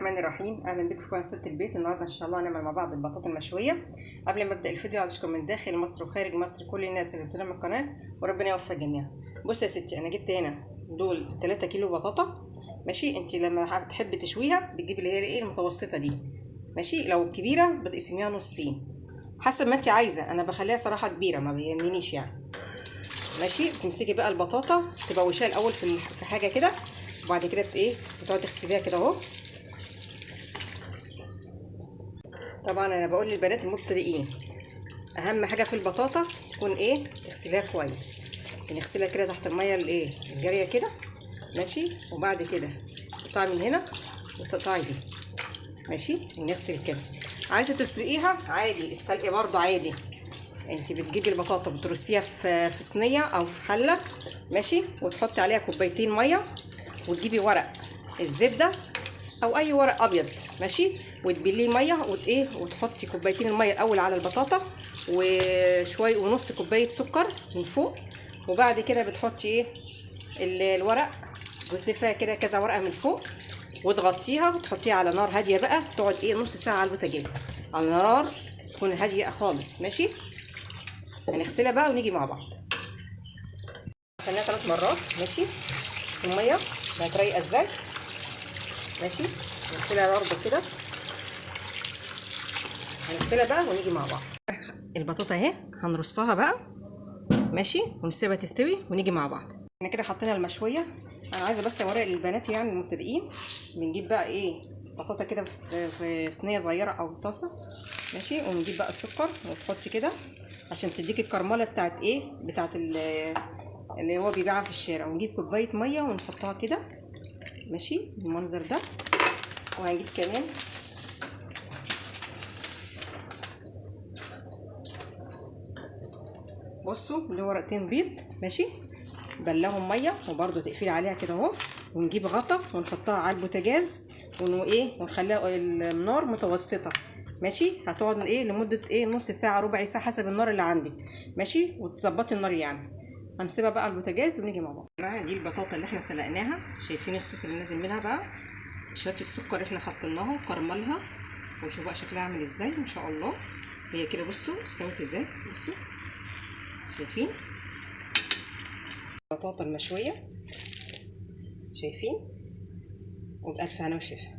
الرحمن الرحيم. اهلا بكم في قناه ست البيت. النهارده ان شاء الله هنعمل مع بعض البطاطا المشويه. قبل ما ابدا الفيديو عايز اشكر من داخل مصر وخارج مصر كل الناس اللي بتتابع القناه وربنا يوفق الجميع. بص يا ستي، انا جبت هنا دول 3 كيلو بطاطا. ماشي، انت لما تحبي تشويها بتجيبي اللي هي ايه المتوسطه دي. ماشي، لو الكبيره بتقسميها نصين حسب ما انت عايزه. انا بخليها صراحه كبيره ما بيهمنيش يعني. ماشي، تمسكي بقى البطاطا تبقى وشها الاول في حاجه كده، وبعد كده بتقعدي تغسليها كده اهو. طبعا انا بقول للبنات المبتدئين اهم حاجه في البطاطا تكون ايه، تغسليها كويس. نغسلها كده تحت الميه الايه الجاريه كده. ماشي، وبعد كده تقطعي من هنا وتقطعي دي. ماشي، ونغسل كده. عايزه تسلقيها عادي، السلق برضو عادي. انت بتجيبي البطاطا بترصيها في صينيه او في حله. ماشي، وتحطي عليها كوبايتين ميه، وتجيبي ورق الزبده او اي ورق ابيض. ماشي، وتبليه ميه وتحطي كوبايتين الميه الاول على البطاطا وشويه ونص كوبايه سكر من فوق. وبعد كده بتحطي الورق وتلفيها كده كذا ورقه من فوق وتغطيها وتحطيها على نار هاديه بقى. تقعد نص ساعه على البوتاجاز على نار تكون هاديه خالص. ماشي، هنغسلها بقى ونيجي مع بعض. غسلناها 3 مرات. ماشي، الميه بقت رايقه ازاي. ماشي، نغسلها برضه كده. هنغسلها بقى ونيجي مع بعض. البطاطا اهي هنرصها بقى. ماشي، ونسيبها تستوي ونيجي مع بعض. احنا كده حطينا المشويه. انا عايزه بس اوري للبنات يعني المبتدئين بنجيب بقى بطاطا كده في صينيه صغيره او طاسه. ماشي، ونجيب بقى السكر وتحطي كده عشان تديكي الكرمله بتاعت اللي هو بيبيعها في الشارع. ونجيب كوبايه ميه ونحطها كده. ماشي، بالمنظر ده. وهنجيب كمان بصوا اللي هو ورقتين بيض. ماشي، بلهم ميه وبرده تقفلي عليها كده اهو. ونجيب غطا ونحطها على البوتاجاز ونخليها النار متوسطه. ماشي، هتقعد لمده نص ساعه ربع ساعه حسب النار اللي عندك. ماشي، وتظبطي النار يعني. هنسيبها بقى على البوتاجاز ونيجي مع بعض. دي البطاطا اللي احنا سلقناها. شايفين الصوص اللي نازل منها بقى، شويه السكر اللي احنا حطيناها وكرملها. وشوفوا بقى شكلها عامل ازاي ما شاء الله. هي كده بصوا استوت ازاي. بصوا شايفين البطاطا المشويه، شايفين، وبألف هنا وشفا.